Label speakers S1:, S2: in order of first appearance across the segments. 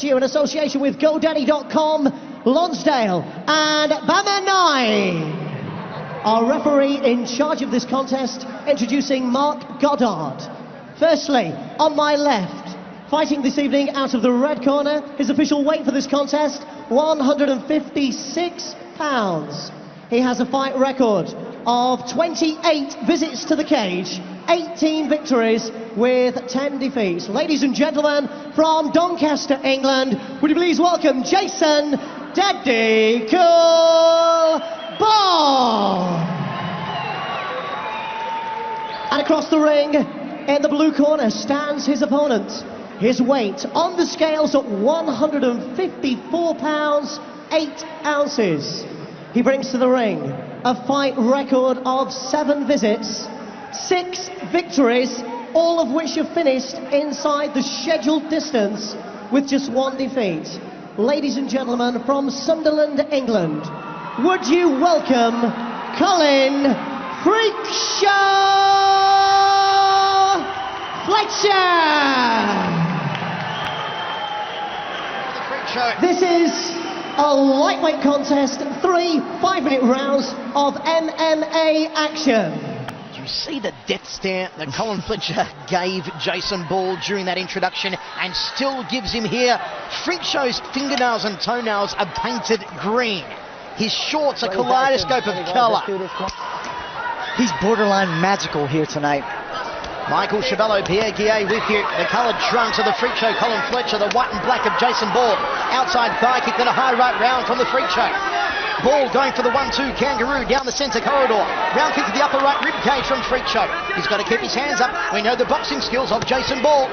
S1: to you in association with GoDaddy.com, Lonsdale, and Bama 9. Our referee in charge of this contest, introducing Mark Goddard. Firstly, on my left, fighting this evening out of the red corner, his official weight for this contest, 156 pounds. He has a fight record of 28 visits to the cage, 18 victories with 10 defeats. Ladies and gentlemen, from Doncaster, England, would you please welcome Jason Daddy Cool Ball. And across the ring, in the blue corner, stands his opponent. His weight on the scales at 154 pounds, 8 ounces. He brings to the ring a fight record of 7 visits, 6 victories, all of which have finished inside the scheduled distance with just 1 defeat. Ladies and gentlemen, from Sunderland, England, would you welcome Colin Freakshow Fletcher! This is a lightweight contest, 3 5-minute rounds of MMA action.
S2: Do you see the death stare that Colin Fletcher gave Jason Ball during that introduction, and still gives him here? Freakshow's fingernails and toenails are painted green. His shorts a kaleidoscope of colour.
S3: He's borderline magical here tonight.
S2: Michael Chavello, Pierre Guillet with you. The coloured trunks of the Freakshow Colin Fletcher, the white and black of Jason Ball. Outside thigh kick, then a high right round from the Freakshow. Ball going for the 1-2 kangaroo down the centre corridor. Round kick to the upper right rib cage from Freakshow. He's got to keep his hands up. We know the boxing skills of Jason Ball.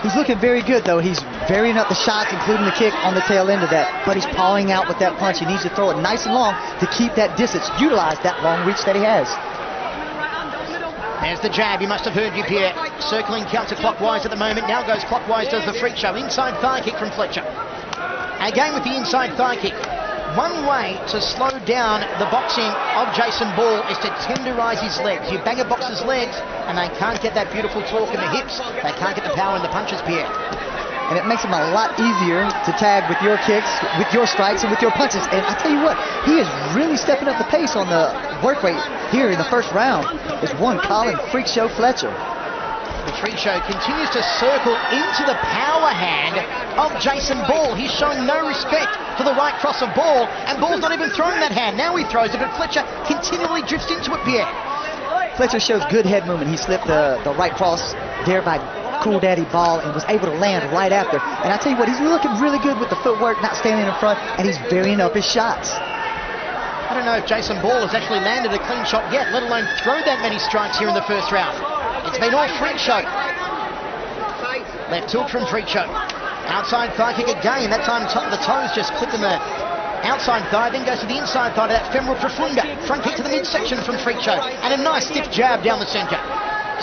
S3: He's looking very good, though. He's varying up the shots, including the kick on the tail end of that. But he's pawing out with that punch. He needs to throw it nice and long to keep that distance, utilize that long reach that he has.
S2: There's the jab, you must have heard you, Pierre. Circling counterclockwise at the moment, now goes clockwise does the Freakshow. Inside thigh kick from Fletcher. Again with the inside thigh kick. One way to slow down the boxing of Jason Ball is to tenderise his legs. You bang a boxer's legs and they can't get that beautiful torque in the hips. They can't get the power in the punches, Pierre.
S3: And it makes him a lot easier to tag with your kicks, with your strikes, and with your punches. And I tell you what, he is really stepping up the pace on the work rate here in the first round. It's one Colin Freakshow Fletcher.
S2: The Freakshow continues to circle into the power hand of Jason Ball. He's showing no respect for the right cross of Ball, and Ball's not even throwing that hand. Now he throws it, but Fletcher continually drifts into it, Pierre.
S3: Fletcher shows good head movement. He slipped the right cross there by Cool Daddy Ball and was able to land right after. And I tell you what, he's looking really good with the footwork, not standing in front, and he's varying up his shots.
S2: I don't know if Jason Ball has actually landed a clean shot yet, let alone throw that many strikes here in the first round. It's been all Freakshow. Left hook from Freakshow. Outside thigh kick again. That time the toes just clipped in the outside thigh, then goes to the inside thigh to that femoral profunda. Front kick to the midsection from Freakshow. And a nice stiff jab down the centre.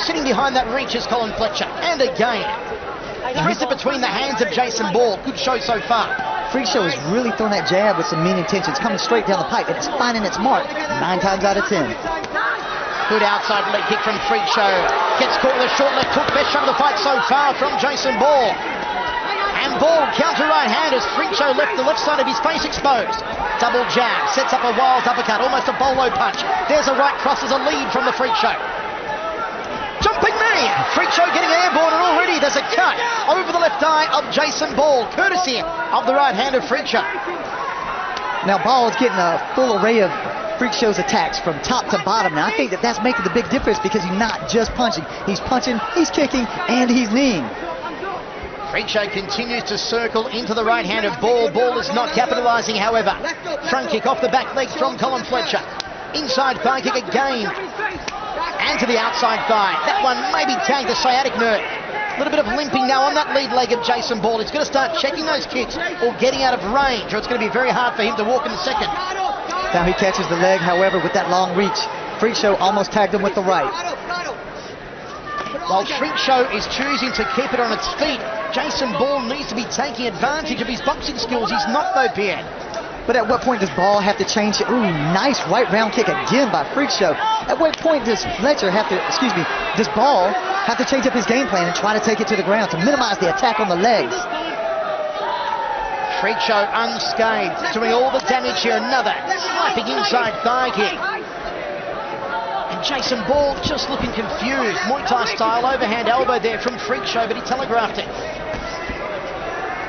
S2: Sitting behind that reach is Colin Fletcher. And again. He missed it between the hands of Jason Ball. Good show so far.
S3: Freakshow is really throwing that jab with some mean intentions, coming straight down the pipe, and it's finding its mark 9 times out of 10.
S2: Good outside leg kick from Freakshow. Gets caught with a short left hook. Best shot of the fight so far from Jason Ball. And Ball counter right hand as Freakshow left the left side of his face exposed. Double jab. Sets up a wild uppercut. Almost a bolo punch. There's a right cross as a lead from the Freakshow. Jumping knee. Freakshow getting airborne, and already there's a cut over the left eye of Jason Ball, courtesy of the right hand of Freakshow.
S3: Now Ball is getting a full array of Freakshow's attacks from top to bottom. Now I think that's making the big difference because he's not just punching. He's punching, he's kicking, and he's kneeing.
S2: Freakshow continues to circle into the right hand of Ball. Ball is not capitalising, however. Front kick off the back leg from Colin Fletcher. Inside thigh kick again. And to the outside thigh. That one maybe tagged the sciatic nerve. A little bit of limping now on that lead leg of Jason Ball. He's going to start checking those kicks or getting out of range, or it's going to be very hard for him to walk in the second.
S3: Now he catches the leg, however, with that long reach. Freakshow almost tagged him with the right.
S2: While Freakshow is choosing to keep it on its feet, Jason Ball needs to be taking advantage of his boxing skills. He's not, though, Pierre.
S3: But at what point does Ball have to change it? Ooh, nice right round kick again by Freakshow. At what point does Fletcher have to, does Ball have to change up his game plan and try to take it to the ground to minimize the attack on the legs?
S2: Freak Show unscathed, doing all the damage here. Another slapping inside thigh kick. And Jason Ball just looking confused. Muay Thai style overhand elbow there from Freak Show, but he telegraphed it.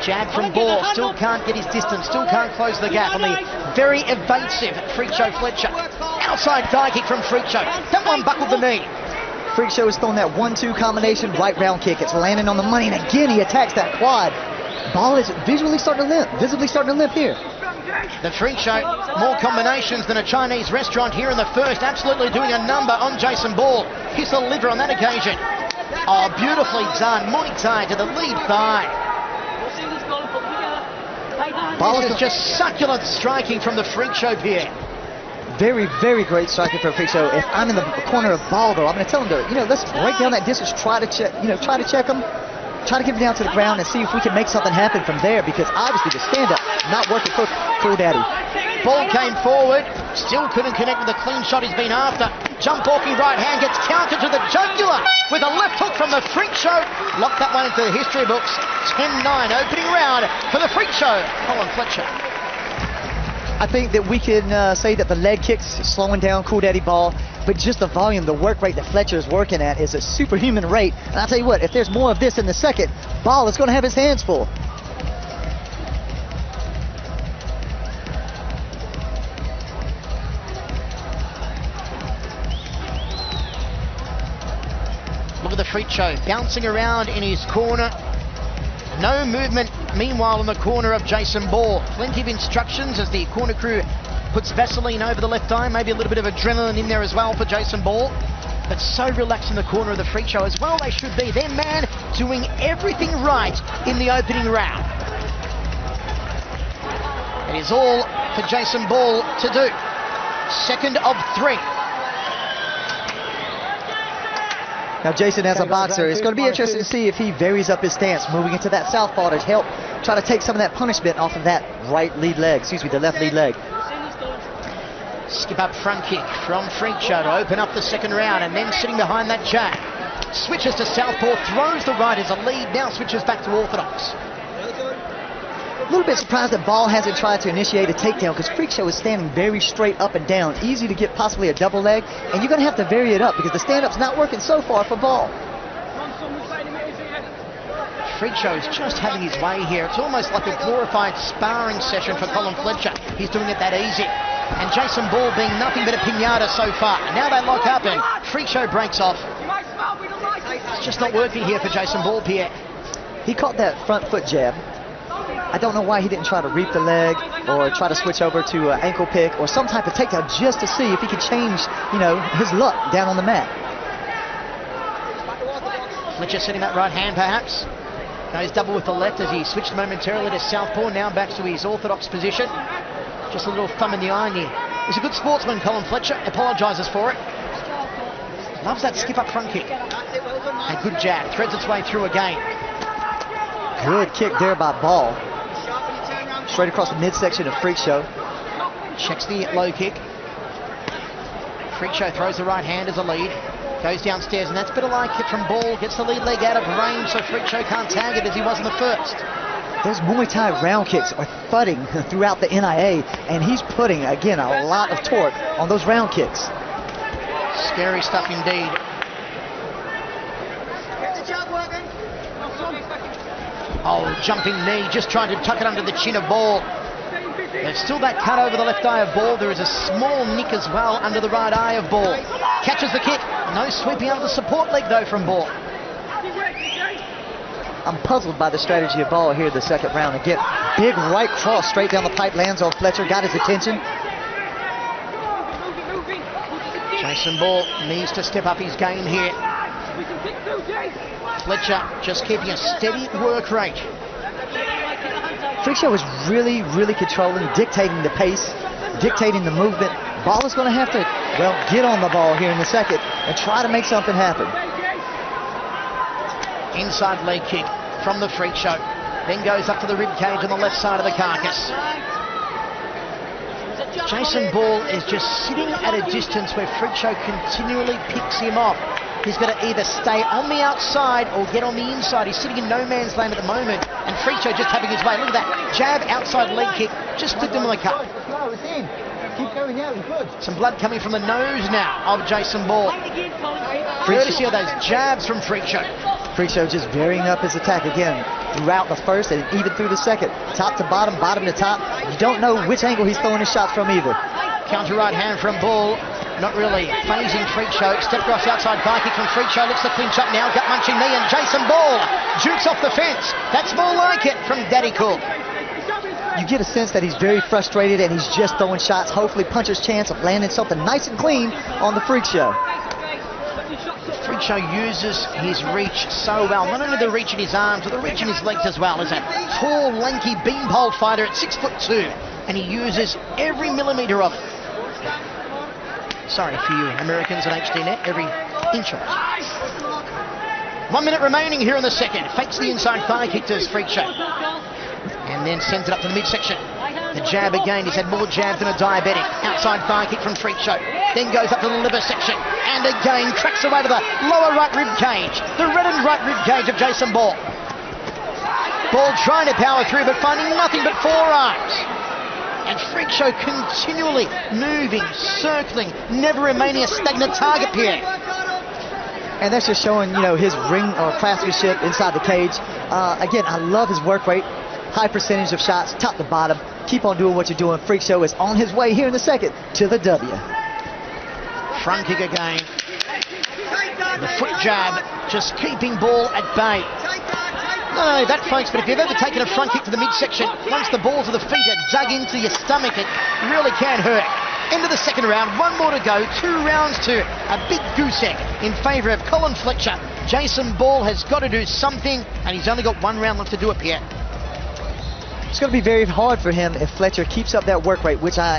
S2: Jab from Ball, still can't get his distance, still can't close the gap on the very evasive Freak Show Fletcher. Outside thigh kick from Freak Show. That one buckled the knee.
S3: Freak Show is throwing that 1-2 combination right round kick. It's landing on the money, and again he attacks that quad. Ball is visibly starting to limp here.
S2: The Freak Show, more combinations than a Chinese restaurant here in the first. Absolutely doing a number on Jason Ball. He's the liver on that occasion. Oh, beautifully done. Muay Thai to the lead thigh. This is just succulent striking from the Freak Show, Pierre.
S3: Very, very great striking for a Freak Show. If I'm in the corner of Ball, though, I'm going to tell him to, let's break down that distance, try to check him, try to get him down to the ground and see if we can make something happen from there, because obviously the stand-up not working for Cool Daddy.
S2: Ball came forward, still couldn't connect with the clean shot he's been after. Jump walking right hand gets countered to the jugular with a left hook from the Freak Show. Locked that one into the history books. 10-9 opening round for the Freak Show. Colin Fletcher.
S3: I think that we can say that the leg kicks slowing down Cool Daddy Ball, but just the volume, the work rate that Fletcher is working at is a superhuman rate. And I'll tell you what, if there's more of this in the second, Ball is going to have his hands full.
S2: Look at the Freak Show bouncing around in his corner. No movement, meanwhile, in the corner of Jason Ball. Plenty of instructions as the corner crew puts Vaseline over the left eye. Maybe a little bit of adrenaline in there as well for Jason Ball. But so relaxed in the corner of the Freak Show as well they should be. Their man doing everything right in the opening round. It is all for Jason Ball to do. Second of 3.
S3: Now, Jason, as a boxer, it's going to be interesting to see if he varies up his stance, moving into that southpaw to help try to take some of that punishment off of that the left lead leg.
S2: Skip up front kick from Freak Show to open up the second round, and then sitting behind that jab. Switches to southpaw, throws the right as a lead, now switches back to orthodox.
S3: A little bit surprised that Ball hasn't tried to initiate a takedown, because Freak Show is standing very straight up and down. Easy to get possibly a double leg, and you're going to have to vary it up because the stand-up's not working so far for Ball.
S2: Freak Show is just having his way here. It's almost like a glorified sparring session for Colin Fletcher. He's doing it that easy. And Jason Ball being nothing but a pinata so far. And now they lock up and Freak Show breaks off. It's just not working here for Jason Ball, Pierre.
S3: He caught that front foot jab. I don't know why he didn't try to reap the leg or try to switch over to an ankle pick or some type of takedown just to see if he could change, his luck down on the mat.
S2: Fletcher setting that right hand perhaps. Goes double with the left as he switched momentarily to southpaw, now back to his orthodox position. Just a little thumb in the eye here. He's a good sportsman, Colin Fletcher, apologises for it. Loves that skip up front kick. A good jab, threads its way through again.
S3: Good kick there by Ball. Straight across the midsection of Freak Show.
S2: Checks the low kick. Freak Show throws the right hand as a lead. Goes downstairs, and that's a bit of like it from Ball. Gets the lead leg out of range, so Freak Show can't tag it as he was in the first.
S3: Those Muay Thai round kicks are thudding throughout the NIA, and he's putting, again, a lot of torque on those round kicks.
S2: Scary stuff indeed. Oh, jumping knee, just trying to tuck it under the chin of Ball. There's still that cut over the left eye of Ball. There is a small nick as well under the right eye of Ball. Catches the kick. No sweeping under the support leg, though, from Ball.
S3: I'm puzzled by the strategy of Ball here in the second round. Again, big right cross straight down the pipe, lands on Fletcher, got his attention.
S2: Jason Ball needs to step up his game here. Fletcher just keeping a steady work rate.
S3: Freak Show is really, really controlling, dictating the pace, dictating the movement. Ball is going to have to, get on the ball here in the second and try to make something happen.
S2: Inside leg kick from the Freak Show. Then goes up to the rib cage on the left side of the carcass. Jason Ball is just sitting at a distance where Freak Show continually picks him off. He's got to either stay on the outside or get on the inside. He's sitting in no man's land at the moment. And Freak Show just having his way. Look at that. Jab, outside leg kick, just flipped him on the cup.
S3: Keep going now, he's good.
S2: Some blood coming from the nose now of Jason Ball. Courtesy of those jabs from Freak Show.
S3: Freak Show just varying up his attack again throughout the first and even through the second. Top to bottom, bottom to top. You don't know which angle he's throwing his shots from either.
S2: Counter right hand from Ball. Not really phasing Freak Show. Step cross outside thigh kick from Freak Show. Lifts the clinch up now. Gut munching knee and Jason Ball jukes off the fence. That's more like it from Daddy Cool.
S3: You get a sense that he's very frustrated and he's just throwing shots. Hopefully puncher's chance of landing something nice and clean on the Freak Show.
S2: Freak Show uses his reach so well. Not only the reach in his arms, but the reach in his legs as well. As a tall, lanky beanpole fighter at 6'2", and he uses every millimetre of it. Sorry for you Americans at HDNet, every inch of it. 1 minute remaining here in the second. Fakes the inside thigh kick to his Freak Show. And then sends it up to the midsection. The jab again. He's had more jabs than a diabetic. Outside thigh kick from Freak Show. Then goes up to the liver section. And again cracks away to the lower right rib cage. The reddened right rib cage of Jason Ball. Ball trying to power through but finding nothing but forearms. And Freak Show continually moving, circling, never remaining a stagnant target here.
S3: And that's just showing, his ring or craftsmanship inside the cage. Again, I love his work rate. High percentage of shots, top to bottom. Keep on doing what you're doing. Freak Show is on his way here in the second to the W.
S2: Front kick again. The foot jab just keeping Ball at bay. Not only that, folks, but if you've ever taken a front kick to the midsection, once the balls of the feet are dug into your stomach, it really can hurt. End of the second round, 1 more to go, 2 rounds to a big goose egg in favour of Colin Fletcher. Jason Ball has got to do something, and he's only got 1 round left to do it, Pierre.
S3: It's going to be very hard for him if Fletcher keeps up that work rate, which I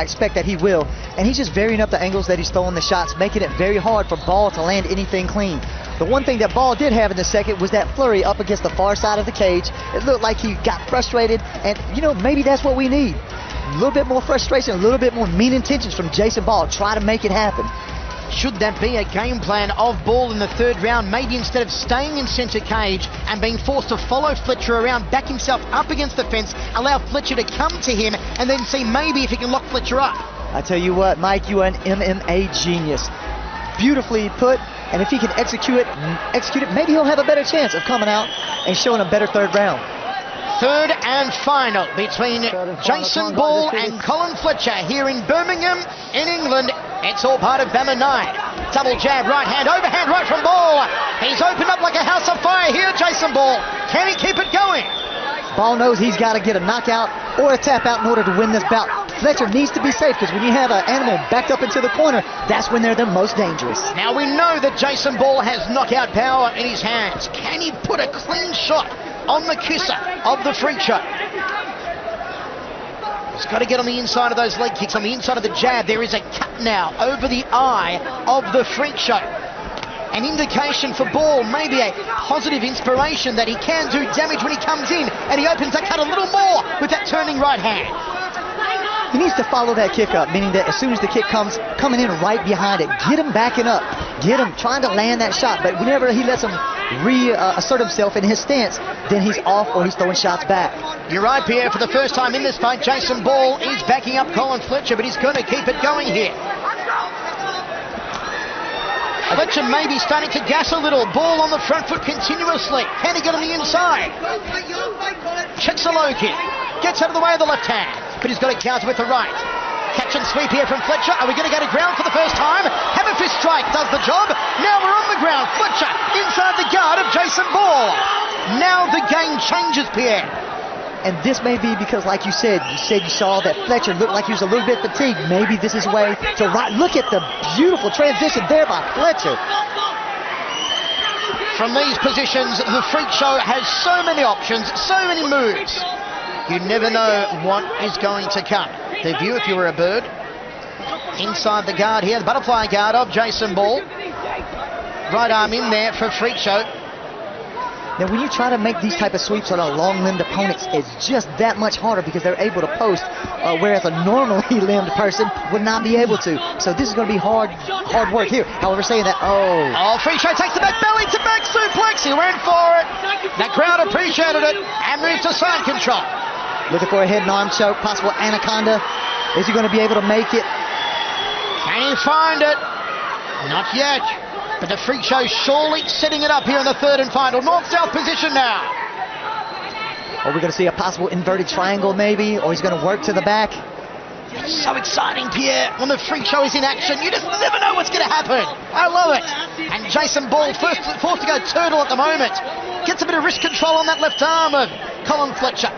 S3: expect that he will. And he's just varying up the angles that he's throwing the shots, making it very hard for Ball to land anything clean. The one thing that Ball did have in the second was that flurry up against the far side of the cage. It looked like he got frustrated, and maybe that's what we need. A little bit more frustration, a little bit more mean intentions from Jason Ball. Try to make it happen.
S2: Should that be a game plan of Ball in the third round? Maybe instead of staying in centre cage and being forced to follow Fletcher around, back himself up against the fence, allow Fletcher to come to him, and then see maybe if he can lock Fletcher up.
S3: I tell you what, Mike, you are an MMA genius. Beautifully put, and if he can execute it, maybe he'll have a better chance of coming out and showing a better third round.
S2: Third and final between Jason Ball and Colin Fletcher here in Birmingham, in England. It's all part of BAMMA 9. Double jab, right hand, overhand right from Ball. He's opened up like a house of fire here, Jason Ball. Can he keep it going?
S3: Ball knows he's got to get a knockout or a tap out in order to win this bout. Fletcher needs to be safe, because when you have an animal backed up into the corner, that's when they're the most dangerous.
S2: Now we know that Jason Ball has knockout power in his hands. Can he put a clean shot on the kisser of the Freak Show? He's got to get on the inside of those leg kicks, on the inside of the jab. There is a cut now over the eye of the Freak Show. An indication for Ball, maybe a positive inspiration that he can do damage when he comes in, and he opens that cut a little more with that turning right hand.
S3: He needs to follow that kick up, meaning that as soon as the kick comes coming in right behind it, get him backing up, get him trying to land that shot. But whenever he lets him reassert himself in his stance, then he's off or he's throwing shots back.
S2: You're right, Pierre. For the first time in this fight, Jason Ball is backing up Colin Fletcher, but he's going to keep it going here. Fletcher may be starting to gas a little. Ball on the front foot continuously. Can he get on the inside? Checks a low kick. Gets out of the way of the left hand, but he's got to counter with the right. Catch and sweep here from Fletcher. Are we going to go to ground for the first time? Hammer fist strike does the job. Now we're on the ground. Fletcher inside the guard of Jason Ball. Now the game changes, Pierre.
S3: And this may be because, like you said you saw that Fletcher looked like he was a little bit fatigued. Maybe this is a way to look at the beautiful transition there by Fletcher.
S2: From these positions, the Freak Show has so many options, so many moves. You never know what is going to come. The view, if you were a bird, inside the guard here, the butterfly guard of Jason Ball. Right arm in there for Freak Show.
S3: Now, when you try to make these type of sweeps on a long-limbed opponents, it's just that much harder because they're able to post, whereas a normally limbed person would not be able to. So this is going to be hard work here. However, saying that,
S2: Fricho takes the back belly to back suplex. He went for it. That crowd appreciated it and moved to side control.
S3: Looking for a head and arm choke, possible anaconda. Is he going to be able to make it?
S2: Can he find it? Not yet. But the Freak Show surely setting it up here in the third and final. North-south position now.
S3: Are we going to see a possible inverted triangle maybe? Or he's going to work to the back?
S2: It's so exciting, Pierre, when the Freak Show is in action. You just never know what's going to happen. I love it. And Jason Ball forced to go turtle at the moment. Gets a bit of wrist control on that left arm of Colin Fletcher.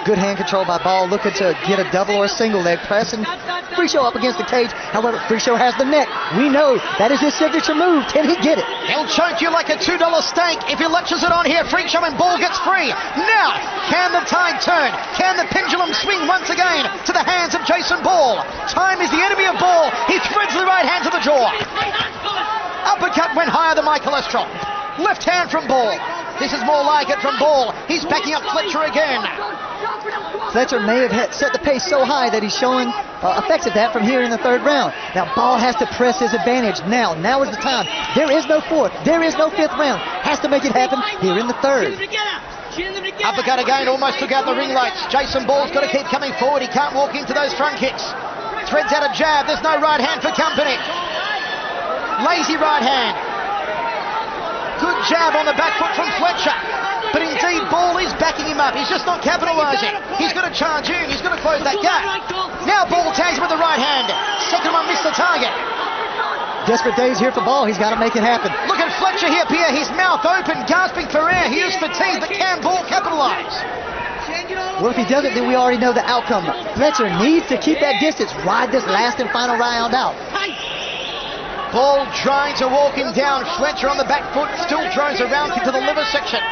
S3: Good hand control by Ball, looking to get a double or a single leg press, and Freak Show up against the cage. However, Freak Show has the neck. We know that is his signature move. Can he get it?
S2: He'll choke you like a $2 steak if he lectures it on here. Freak Show and Ball gets free. Now, can the tide turn? Can the pendulum swing once again to the hands of Jason Ball? Time is the enemy of Ball. He threads the right hand to the jaw. Uppercut went higher than my cholesterol. Left hand from Ball. This is more like it from Ball. He's backing up Fletcher again.
S3: Fletcher may have set the pace so high that he's showing effects of that from here in the third round. Now, Ball has to press his advantage now. Now is the time. There is no fourth. There is no fifth round. Has to make it happen here in the third.
S2: Uppercut again, almost took out the ring lights. Jason Ball's got to keep coming forward. He can't walk into those front kicks. Threads out a jab. There's no right hand for company. Lazy right hand. Good jab on the back foot from Fletcher. But indeed, Ball is backing him up. He's just not capitalising. He's got to charge in. He's got to close that gap. Now Ball tags with the right hand. Second one missed the target.
S3: Desperate days here for Ball. He's got to make it happen.
S2: Look at Fletcher here, Pierre. His mouth open, gasping for air. He is fatigued, but can Ball capitalise?
S3: Well, if he doesn't, then we already know the outcome. Fletcher needs to keep that distance. Ride this last and final round out.
S2: Ball trying to walk him down. Fletcher on the back foot, still throws a round kick to the liver section.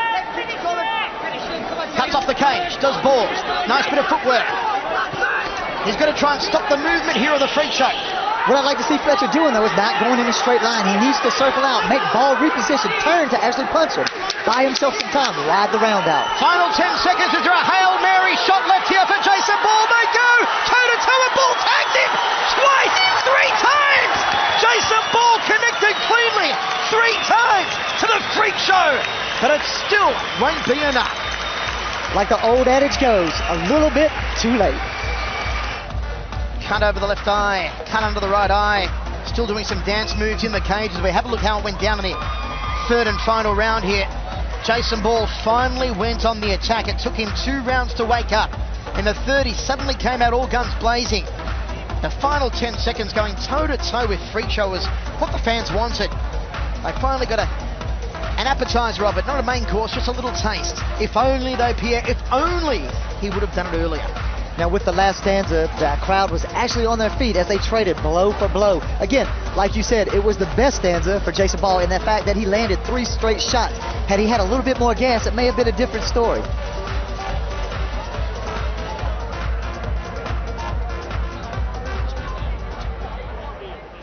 S2: Cuts off the cage, does Ball. Nice bit of footwork. He's going to try and stop the movement here of the Freak Show.
S3: What I'd like to see Fletcher doing, though, is not going in a straight line. He needs to circle out, make Ball reposition, turn to actually punch him. Buy himself some time, ride the round out.
S2: Final 10 seconds to draw a Hail Mary shot left here for Jason Ball. They go toe-to-toe and Ball tagged him twice, 3 times. Jason Ball connected cleanly 3 times to the Freak Show, but it still won't be enough.
S3: Like the old adage goes, a little bit too late.
S2: Cut over the left eye, cut under the right eye. Still doing some dance moves in the cage as we have a look how it went down in the third and final round here. Jason Ball finally went on the attack. It took him 2 rounds to wake up. In the third, he suddenly came out all guns blazing. The final 10 seconds going toe-to-toe with Freak Show was what the fans wanted. They finally got an appetizer of it, not a main course, just a little taste. If only though, Pierre, if only he would have done it earlier.
S3: Now with the last stanza, the crowd was actually on their feet as they traded blow for blow. Again, like you said, it was the best stanza for Jason Ball in the fact that he landed 3 straight shots. Had he had a little bit more gas, it may have been a different story.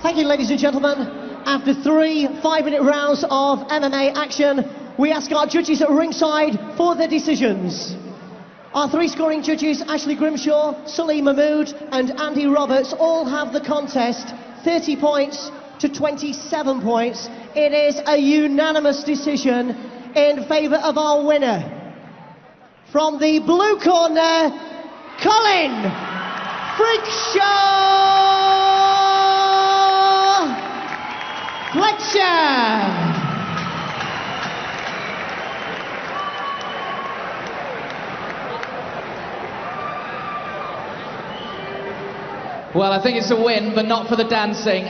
S1: Thank you, ladies and gentlemen. After 3 5-minute rounds of MMA action, we ask our judges at ringside for their decisions. Our 3 scoring judges, Ashley Grimshaw, Sully Mahmood and Andy Roberts, all have the contest 30 points to 27 points. It is a unanimous decision in favour of our winner. From the blue corner, Colin Freak Show Fletcher.
S4: Well, I think it's a win, but not for the dancing.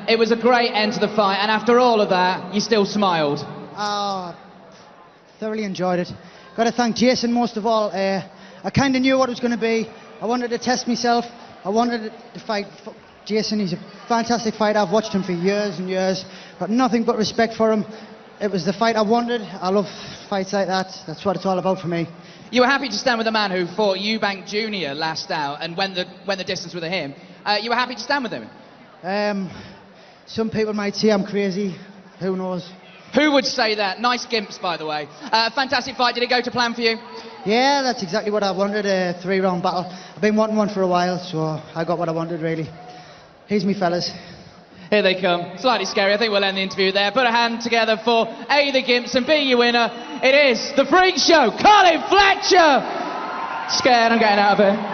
S4: It was a great end to the fight, and after all of that, you still smiled.
S5: Oh, thoroughly enjoyed it. Got to thank Jason most of all. I kind of knew what it was going to be. I wanted to test myself. I wanted to fight Jason. He's a fantastic fighter. I've watched him for years and years. Got nothing but respect for him. It was the fight I wanted. I love fights like that. That's what it's all about for me.
S4: You were happy to stand with the man who fought Eubank Jr. last out and went the distance with him. You were happy to stand with him?
S5: Some people might say I'm crazy. Who knows?
S4: Who would say that? Nice gimps, by the way. Fantastic fight. Did it go to plan for you?
S5: Yeah, that's exactly what I wanted, a 3-round battle. I've been wanting one for a while, so I got what I wanted, really. Here's me, fellas.
S4: Here they come. Slightly scary. I think we'll end the interview there. Put a hand together for A, the Gimps, and B, your winner. It is the Freak Show, Colin Fletcher. Scared, I'm getting out of here.